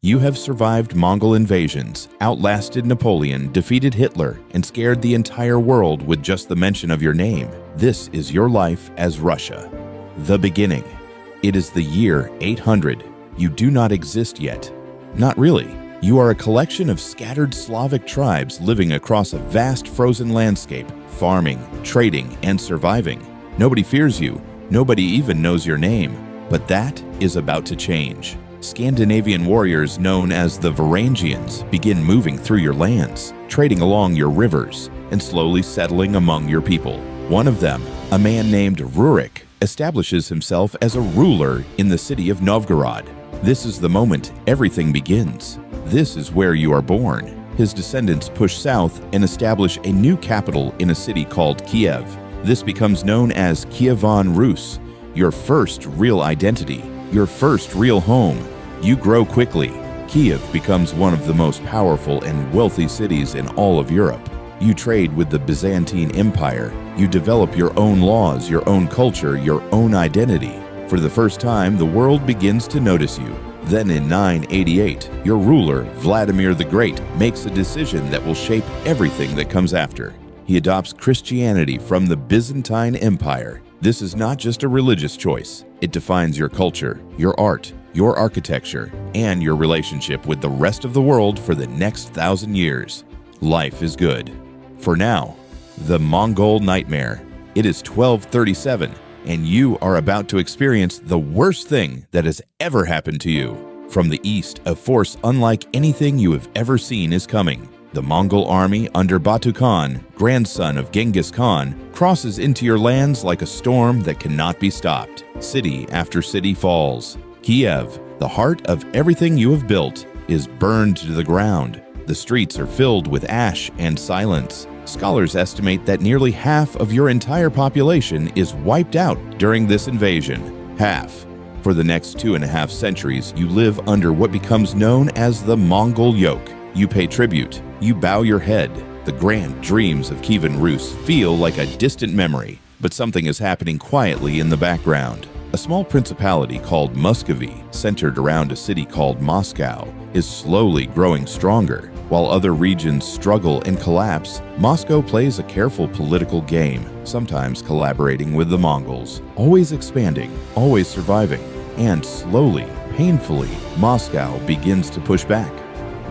You have survived Mongol invasions, outlasted Napoleon, defeated Hitler, and scared the entire world with just the mention of your name. This is your life as Russia. The beginning. It is the year 800. You do not exist yet. Not really. You are a collection of scattered Slavic tribes living across a vast frozen landscape, farming, trading, and surviving. Nobody fears you. Nobody even knows your name. But that is about to change. Scandinavian warriors known as the Varangians begin moving through your lands, trading along your rivers, and slowly settling among your people. One of them, a man named Rurik, establishes himself as a ruler in the city of Novgorod. This is the moment everything begins. This is where you are born. His descendants push south and establish a new capital in a city called Kiev. This becomes known as Kievan Rus, your first real identity, your first real home. You grow quickly. Kiev becomes one of the most powerful and wealthy cities in all of Europe. You trade with the Byzantine Empire. You develop your own laws, your own culture, your own identity. For the first time, the world begins to notice you. Then in 988, your ruler, Vladimir the Great, makes a decision that will shape everything that comes after. He adopts Christianity from the Byzantine Empire. This is not just a religious choice. It defines your culture, your art, your architecture, and your relationship with the rest of the world for the next 1,000 years. Life is good. For now, the Mongol nightmare. It is 1237, and you are about to experience the worst thing that has ever happened to you. From the east, a force unlike anything you have ever seen is coming. The Mongol army under Batu Khan, grandson of Genghis Khan, crosses into your lands like a storm that cannot be stopped. City after city falls. Kiev, the heart of everything you have built, is burned to the ground. The streets are filled with ash and silence. Scholars estimate that nearly half of your entire population is wiped out during this invasion. Half. For the next 2.5 centuries, you live under what becomes known as the Mongol yoke. You pay tribute. You bow your head. The grand dreams of Kievan Rus feel like a distant memory, but something is happening quietly in the background. A small principality called Muscovy, centered around a city called Moscow, is slowly growing stronger. While other regions struggle and collapse, Moscow plays a careful political game, sometimes collaborating with the Mongols, always expanding, always surviving, and slowly, painfully, Moscow begins to push back.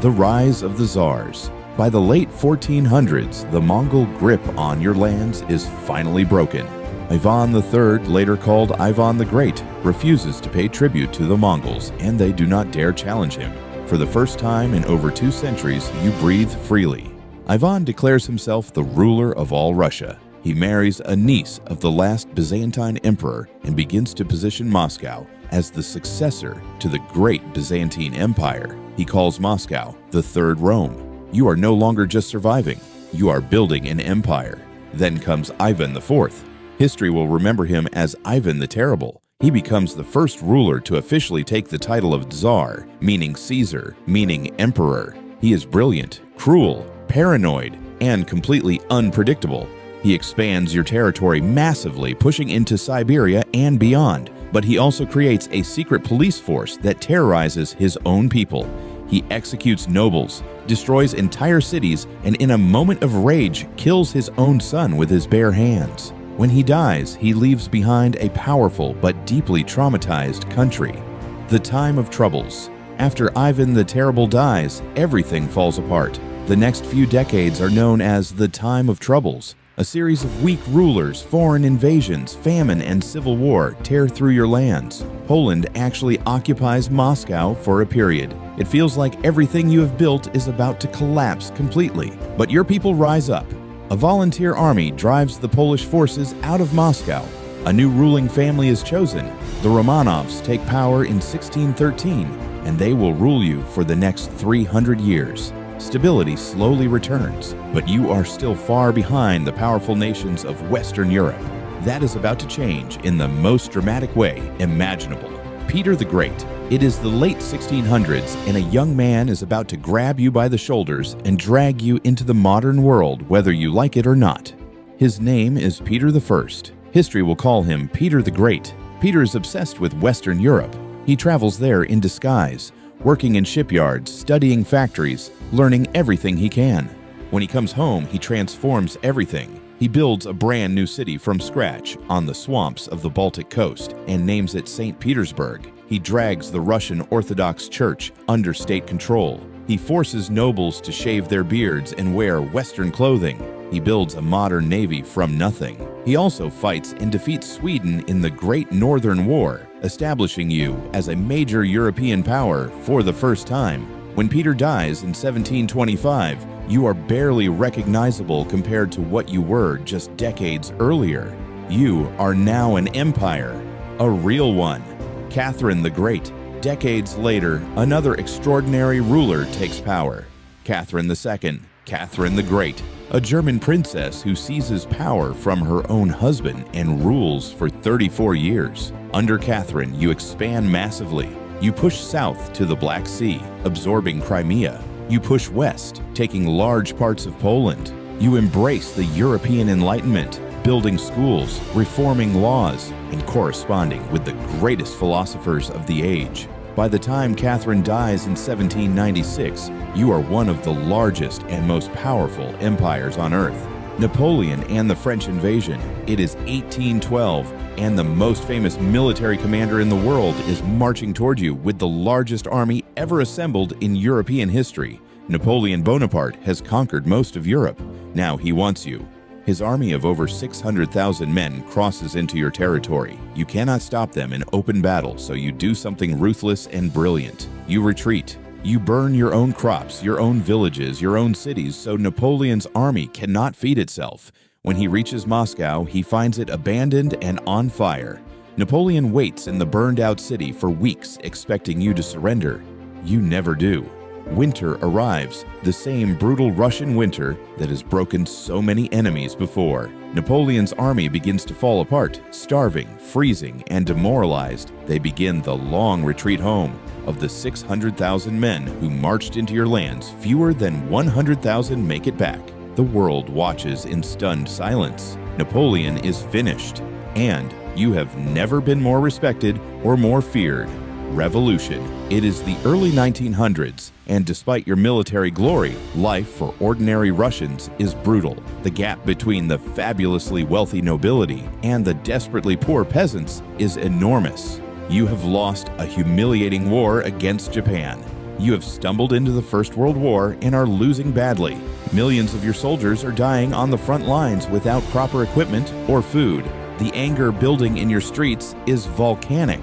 The rise of the Tsars. By the late 1400s, the Mongol grip on your lands is finally broken. Ivan III, later called Ivan the Great, refuses to pay tribute to the Mongols, and they do not dare challenge him. For the first time in over 2 centuries, you breathe freely. Ivan declares himself the ruler of all Russia. He marries a niece of the last Byzantine emperor and begins to position Moscow as the successor to the great Byzantine Empire. He calls Moscow the Third Rome. You are no longer just surviving, you are building an empire. Then comes Ivan IV. History will remember him as Ivan the Terrible. He becomes the first ruler to officially take the title of Tsar, meaning Caesar, meaning emperor. He is brilliant, cruel, paranoid, and completely unpredictable. He expands your territory massively, pushing into Siberia and beyond. But he also creates a secret police force that terrorizes his own people. He executes nobles, destroys entire cities, and in a moment of rage, kills his own son with his bare hands. When he dies, he leaves behind a powerful but deeply traumatized country. The time of troubles. After Ivan the Terrible dies, everything falls apart. The next few decades are known as the Time of Troubles. A series of weak rulers, foreign invasions, famine, and civil war tear through your lands. Poland actually occupies Moscow for a period. It feels like everything you have built is about to collapse completely. But your people rise up. A volunteer army drives the Polish forces out of Moscow. A new ruling family is chosen. The Romanovs take power in 1613, and they will rule you for the next 300 years. Stability slowly returns, but you are still far behind the powerful nations of Western Europe. That is about to change in the most dramatic way imaginable. Peter the Great. It is the late 1600s, and a young man is about to grab you by the shoulders and drag you into the modern world, whether you like it or not. His name is Peter I. History will call him Peter the Great. Peter is obsessed with Western Europe. He travels there in disguise, working in shipyards, studying factories, learning everything he can. When he comes home, he transforms everything. He builds a brand new city from scratch on the swamps of the Baltic coast and names it St. Petersburg. He drags the Russian Orthodox Church under state control. He forces nobles to shave their beards and wear Western clothing. He builds a modern navy from nothing. He also fights and defeats Sweden in the Great Northern War, establishing you as a major European power for the first time. When Peter dies in 1725, you are barely recognizable compared to what you were just decades earlier. You are now an empire, a real one. Catherine the Great. Decades later, another extraordinary ruler takes power. Catherine II, Catherine the Great, a German princess who seizes power from her own husband and rules for 34 years. Under Catherine, you expand massively. You push south to the Black Sea, absorbing Crimea. You push west, taking large parts of Poland. You embrace the European Enlightenment, building schools, reforming laws, and corresponding with the greatest philosophers of the age. By the time Catherine dies in 1796, you are one of the largest and most powerful empires on earth. Napoleon and the French invasion. It is 1812, and the most famous military commander in the world is marching toward you with the largest army ever assembled in European history. Napoleon Bonaparte has conquered most of Europe. Now he wants you. His army of over 600,000 men crosses into your territory. You cannot stop them in open battle, so you do something ruthless and brilliant. You retreat. You burn your own crops, your own villages, your own cities, so Napoleon's army cannot feed itself. When he reaches Moscow, he finds it abandoned and on fire. Napoleon waits in the burned-out city for weeks, expecting you to surrender. You never do. Winter arrives, the same brutal Russian winter that has broken so many enemies before. Napoleon's army begins to fall apart, starving, freezing, and demoralized. They begin the long retreat home. Of the 600,000 men who marched into your lands, fewer than 100,000 make it back. The world watches in stunned silence. Napoleon is finished, and you have never been more respected or more feared. Revolution. It is the early 1900s, and despite your military glory, life for ordinary Russians is brutal. The gap between the fabulously wealthy nobility and the desperately poor peasants is enormous. You have lost a humiliating war against Japan. You have stumbled into the First World War and are losing badly. Millions of your soldiers are dying on the front lines without proper equipment or food. The anger building in your streets is volcanic.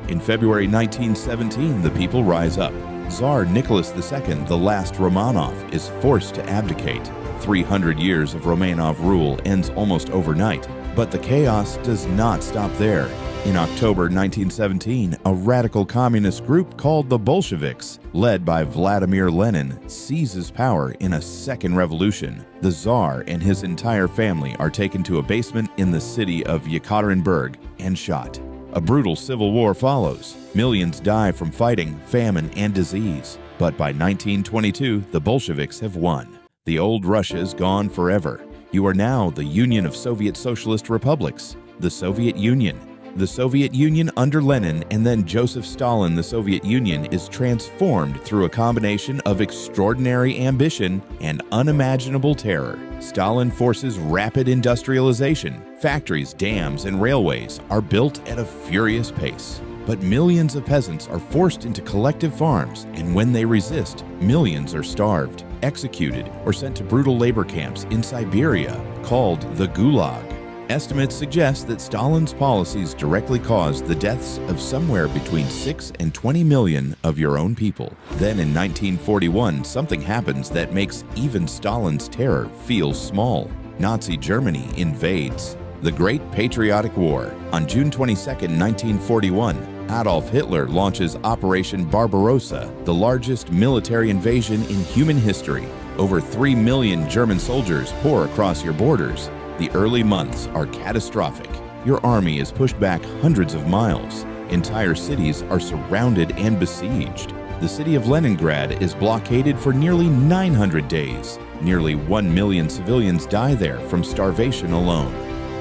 In February 1917, the people rise up. Tsar Nicholas II, the last Romanov, is forced to abdicate. 300 years of Romanov rule ends almost overnight, but the chaos does not stop there. In October 1917, a radical communist group called the Bolsheviks, led by Vladimir Lenin, seizes power in a second revolution. The Tsar and his entire family are taken to a basement in the city of Yekaterinburg and shot. A brutal civil war follows. Millions die from fighting, famine, and disease. But by 1922, the Bolsheviks have won. The old Russia is gone forever. You are now the Union of Soviet Socialist Republics, the Soviet Union. The Soviet Union under Lenin and then Joseph Stalin, the Soviet Union, is transformed through a combination of extraordinary ambition and unimaginable terror. Stalin forces rapid industrialization. Factories, dams, and railways are built at a furious pace. But millions of peasants are forced into collective farms, and when they resist, millions are starved, executed, or sent to brutal labor camps in Siberia called the Gulag. Estimates suggest that Stalin's policies directly caused the deaths of somewhere between 6 and 20 million of your own people. Then in 1941, something happens that makes even Stalin's terror feel small. Nazi Germany invades. The Great Patriotic War. On June 22, 1941, Adolf Hitler launches Operation Barbarossa, the largest military invasion in human history. Over 3 million German soldiers pour across your borders. The early months are catastrophic. Your army is pushed back hundreds of miles. Entire cities are surrounded and besieged. The city of Leningrad is blockaded for nearly 900 days. Nearly 1 million civilians die there from starvation alone.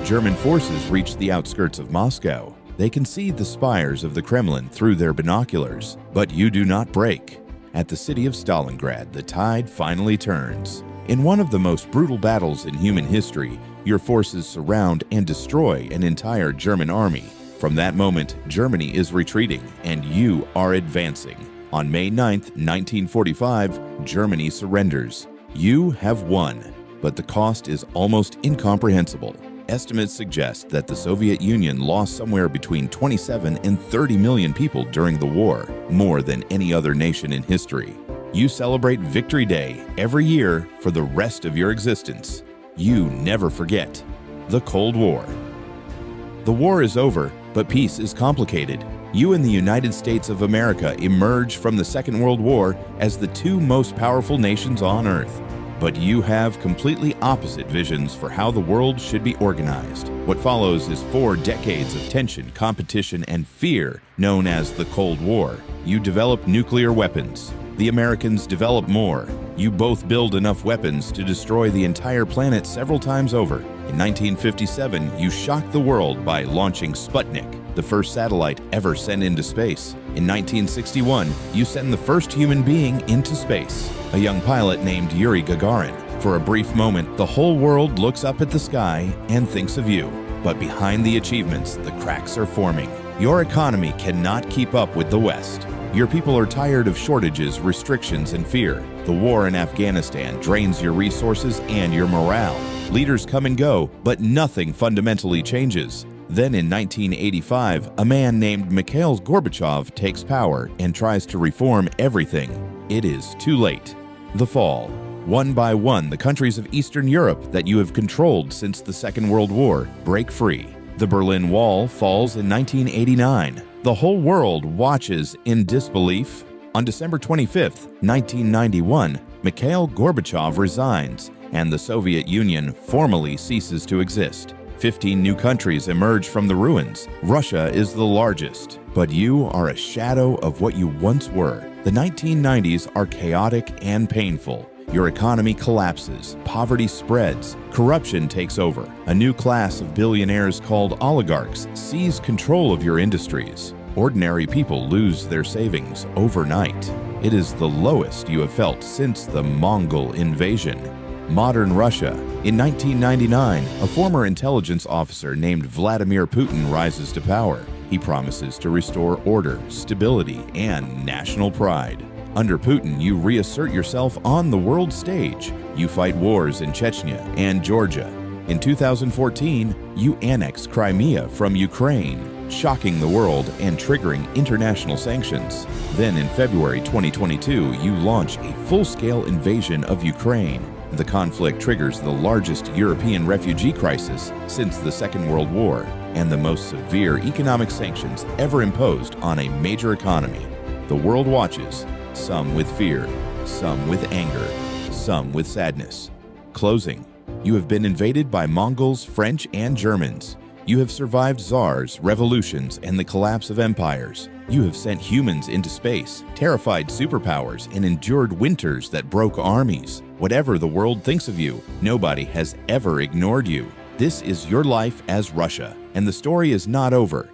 German forces reach the outskirts of Moscow. They can see the spires of the Kremlin through their binoculars, but you do not break. At the city of Stalingrad, the tide finally turns. In one of the most brutal battles in human history, your forces surround and destroy an entire German army. From that moment, Germany is retreating and you are advancing. On May 9, 1945, Germany surrenders. You have won, but the cost is almost incomprehensible. Estimates suggest that the Soviet Union lost somewhere between 27 and 30 million people during the war, more than any other nation in history. You celebrate Victory Day every year for the rest of your existence. You never forget. The Cold War. The war is over, but peace is complicated. You and the United States of America emerge from the Second World War as the two most powerful nations on Earth. But you have completely opposite visions for how the world should be organized. What follows is 4 decades of tension, competition, and fear, known as the Cold War. You develop nuclear weapons. The Americans develop more. You both build enough weapons to destroy the entire planet several times over. In 1957, you shocked the world by launching Sputnik, the first satellite ever sent into space. In 1961, you send the first human being into space, a young pilot named Yuri Gagarin. For a brief moment, the whole world looks up at the sky and thinks of you. But behind the achievements, the cracks are forming. Your economy cannot keep up with the West. Your people are tired of shortages, restrictions, and fear. The war in Afghanistan drains your resources and your morale. Leaders come and go, but nothing fundamentally changes. Then in 1985, a man named Mikhail Gorbachev takes power and tries to reform everything. It is too late. The fall. One by one, the countries of Eastern Europe that you have controlled since the Second World War break free. The Berlin Wall falls in 1989. The whole world watches in disbelief. On December 25, 1991, Mikhail Gorbachev resigns, and the Soviet Union formally ceases to exist. 15 new countries emerge from the ruins. Russia is the largest, but you are a shadow of what you once were. The 1990s are chaotic and painful. Your economy collapses, poverty spreads, corruption takes over. A new class of billionaires called oligarchs seize control of your industries. Ordinary people lose their savings overnight. It is the lowest you have felt since the Mongol invasion. Modern Russia. In 1999, a former intelligence officer named Vladimir Putin rises to power. He promises to restore order, stability, and national pride. Under Putin, you reassert yourself on the world stage. You fight wars in Chechnya and Georgia. In 2014, you annex Crimea from Ukraine, shocking the world and triggering international sanctions. Then in February 2022, you launch a full-scale invasion of Ukraine. The conflict triggers the largest European refugee crisis since the Second World War and the most severe economic sanctions ever imposed on a major economy. The world watches, some with fear, some with anger, some with sadness. Closing. You have been invaded by Mongols, French, and Germans. You have survived czars, revolutions, and the collapse of empires. You have sent humans into space, terrified superpowers, and endured winters that broke armies. Whatever the world thinks of you, nobody has ever ignored you. This is your life as Russia, and the story is not over.